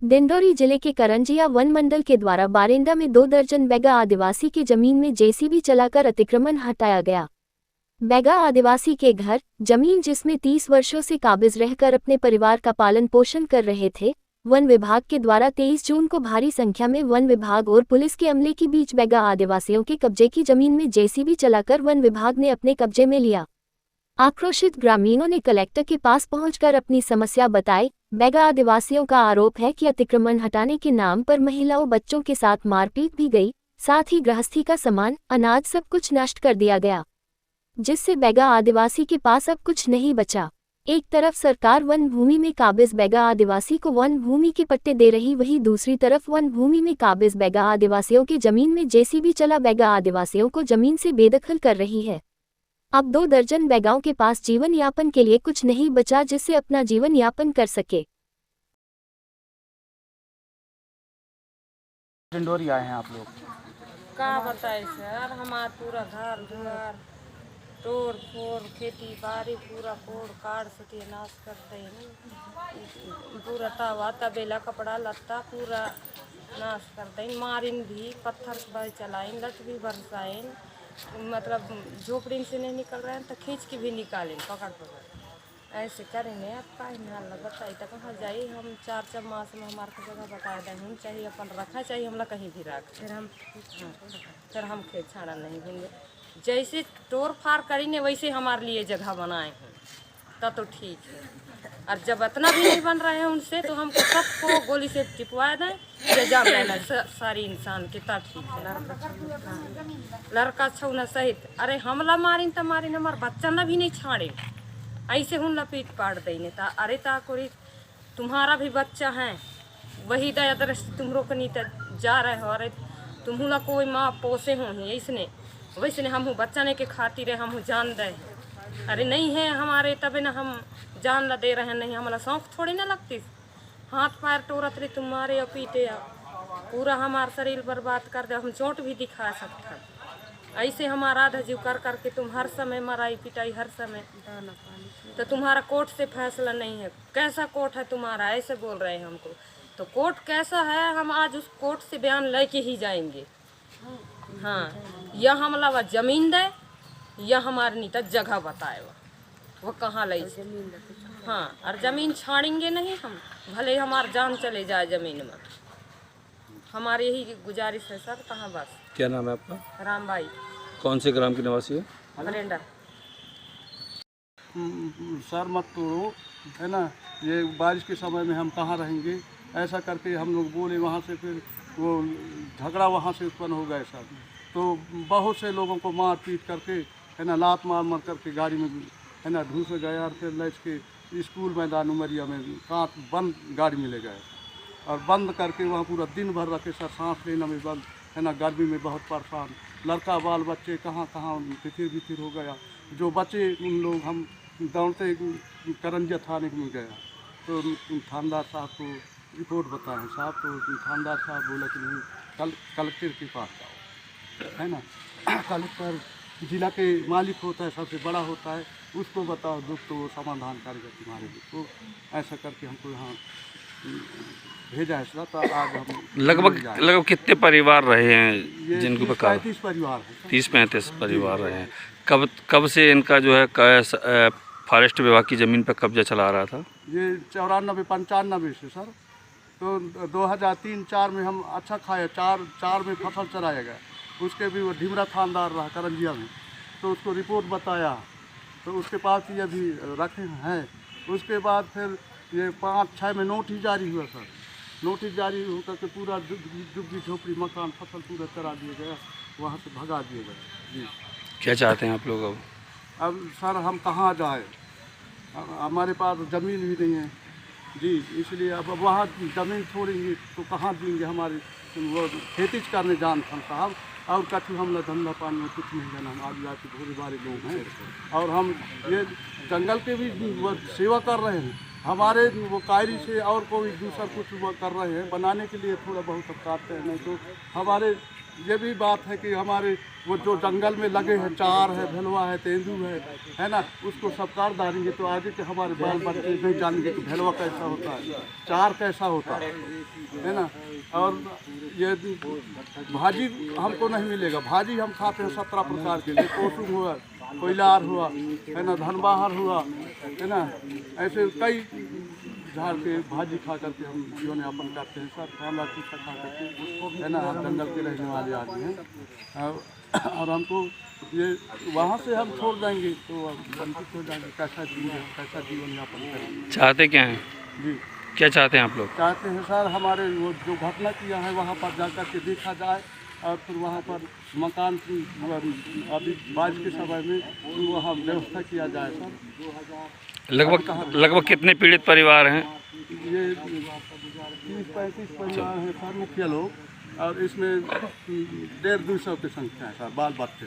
डिंडोरी जिले के करंजिया वन मंडल के द्वारा बारेंडा में 2 दर्जन बैगा आदिवासी की जमीन में जेसीबी चलाकर अतिक्रमण हटाया गया। बैगा आदिवासी के घर, जमीन जिसमें 30 वर्षों से काबिज रहकर अपने परिवार का पालन पोषण कर रहे थे, वन विभाग के द्वारा 23 जून को भारी संख्या में वन विभाग और पुलिस के अमले के बीच बैगा आदिवासियों के कब्जे की जमीन में जेसीबी चलाकर वन विभाग ने अपने कब्जे में लिया। आक्रोशित ग्रामीणों ने कलेक्टर के पास पहुंचकर अपनी समस्या बताई। बैगा आदिवासियों का आरोप है कि अतिक्रमण हटाने के नाम पर महिलाओं बच्चों के साथ मारपीट भी गई, साथ ही गृहस्थी का सामान, अनाज सब कुछ नष्ट कर दिया गया, जिससे बैगा आदिवासी के पास अब कुछ नहीं बचा। एक तरफ सरकार वन भूमि में काबिज बैगा आदिवासी को वन भूमि के पट्टे दे रही, वहीं दूसरी तरफ वन भूमि में काबिज बैगा आदिवासियों की जमीन में जेसीबी चला बैगा आदिवासियों को जमीन से बेदखल कर रही है। अब 2 दर्जन बैगाओं के पास जीवन यापन के लिए कुछ नहीं बचा जिससे अपना जीवन यापन कर सके। डिंडोरी आए हैं आप लोग? का बताए सर, हमारा पूरा घर दुआर तोड़ फोड़, खेती बाड़ी पूरा फोड़ काट सत्यानाश कर दें, पूरा तवा तबेला कपड़ा लत्ता पूरा नाश कर दें, मारिन भी पत्थर से चलाइन, लट भी बरसाइन, मतलब झोपड़ी से नहीं निकल रहे हैं तो खींच के भी निकालें पकड़ पकड़, ऐसे करेंगे। अब का बताइए तो कहाँ जाइए हम 4 मास में हमारे को जगह बता दें, हम चाहिए अपन रखा चाहिए हम लोग कहीं भी रख, फिर हम खेत छाड़ा नहीं होंगे। जैसे तोड़ फाड़ करेंगे वैसे हमारे लिए जगह बनाए हैं तब तो ठीक है, और जब इतना भी नहीं बन रहे हैं उनसे तो हमको सबको गोली से टिपवा दें, ये जान लेना सारी इंसान कितना ठीक है। लड़का छौना सहित, अरे हमला मारिन तो मारिन, हमारे बच्चा ना भी नहीं छाड़े, ऐसे हम लपीट पाड़ देने ता। अरे ताकोरी तुम्हारा भी बच्चा है, वही दया दृष्टि तुम रोक नहीं जा रहे हो, अरे तुम्हारा कोई माँ पोसे हो ही इसने वैसे हम बच्चा ने के खातिर हम जान दे, अरे नहीं है हमारे तबे ना हम जान ला दे रहे हैं, नहीं हमारा शौक थोड़ी ना लगती, हाथ पैर टोरत रही तुम्हारे पीटे पूरा हमारा शरीर बर्बाद कर दे, हम चोट भी दिखा सकते हैं। ऐसे हमारा आधा जीव कर करके तुम हर समय मराई पिटाई हर समय, तो तुम्हारा कोर्ट से फैसला नहीं है, कैसा कोर्ट है तुम्हारा, ऐसे बोल रहे हैं हमको। तो कोर्ट कैसा है, हम आज उस कोर्ट से बयान लेके ही जाएंगे। हाँ, या हमला वह जमीन दे या हमारे नीता जगह बताए वो कहाँ ले। हाँ, और जमीन छाड़ेंगे नहीं हम, भले हमार जान चले जाए जमीन में, हमारी यही गुजारिश है सर। कहाँ बस। क्या नाम है आपका? रामबाई। कौन से ग्राम की निवासी है? बरेंडा। सर मत तोड़ो, है ना, ये बारिश के समय में हम कहाँ रहेंगे, ऐसा करके हम लोग बोले। वहाँ से फिर वो झगड़ा वहाँ से उत्पन्न हो गया सर, तो बहुत से लोगों को मार पीट करके, है ना, लात मार मार करके गाड़ी में, है ना, ढूंढ गए, और फिर लैच के स्कूल मैदान उमरिया में कांच बंद गाड़ी में ले गए, और बंद करके वहाँ पूरा दिन भर रखे सर, सांस लेना में बंद, है ना, गर्मी में बहुत परेशान, लड़का बाल बच्चे कहाँ कहाँ बिथिर बिथिर हो गया। जो बच्चे उन लोग हम दौड़ते करंजिया थाने में गया, तो थानेदार साहब को रिपोर्ट बताएं साहब, तो थानेदार साहब बोला कि नहीं कलेक्टर के पास जाओ, है ना, कलेक्टर जिला के मालिक होता है, सबसे बड़ा होता है, उसको बताओ दुख तो वो समाधान करेगा तुम्हारे दुख को। ऐसा करके हमको यहाँ भेजा है सर। तो आज हम लगभग कितने परिवार रहे हैं जिनके ऊपर 35 परिवार है, 30-35 परिवार रहे हैं। कब से इनका जो है फॉरेस्ट विभाग की ज़मीन पर कब्जा चला रहा था? ये 94-95 से सर। तो 2003-04 में हम अच्छा खाए, 4 में फसल चराया गया, उसके भी वो ढिमरा थानेदार रहा करंजिया में, तो उसको रिपोर्ट बताया, तो उसके पास ये अभी रखे हैं। उसके बाद फिर ये 5-6 में नोटिस जारी हुआ सर, नोटिस जारी होकर के पूरा झुग्गी झोपड़ी मकान फसल पूरा चरा दिया गया, वहाँ से भगा दिया गया। जी, क्या चाहते हैं आप लोग अब सर हम कहाँ जाए, हमारे पास ज़मीन भी नहीं है जी, इसलिए अब वहाँ ज़मीन छोड़ेंगे तो कहाँ देंगे, हमारे वो खेती करने जान हम साहब, और कछु हम लोग धंधा पानी में कुछ नहीं जाना, हम आदिवासी भोरे बारे लोग हैं, और हम ये जंगल के भी वो सेवा कर रहे हैं, हमारे वो कायरी से और कोई दूसरा कुछ वो कर रहे हैं बनाने के लिए थोड़ा बहुत सब काटते हैं, नहीं तो हमारे ये भी बात है कि हमारे वो जो जंगल में लगे हैं, चार है, भेलवा है, तेंदू है ना, उसको सब काट डालेंगे तो आगे के हमारे बाल बच्चे नहीं जानेंगे कि भेलवा कैसा होता है, चार कैसा होता है ना। और ये भाजी हमको नहीं मिलेगा, भाजी हम खाते हैं 17 प्रकार के, जैसे कोसुम हुआ, कोयलार हुआ, है ना, धनबाहर हुआ, है ना, ऐसे कई झाड़ के भाजी खा करके हम जीवन यापन करते हैं सर। खाना कुछ खा करके, है ना, हम जंगल के रहने वाले आदमी हैं और हमको ये वहाँ से हम छोड़ देंगे तो वंचित हो जाएंगे, कैसा जीवन यापन करेंगे। चाहते क्या हैं? जी क्या चाहते हैं आप लोग? चाहते हैं सर हमारे वो जो घटना किया है वहाँ पर जा कर के देखा जाए और फिर वहाँ पर मकान की अभी बारिश के समय में वहाँ व्यवस्था किया जाए सर। लगभग कितने पीड़ित परिवार हैं? ये 30-35 परिवार हैं सर, मुखिया लोग, और इसमें 150-200 की संख्या है सर, बाल बच्चे।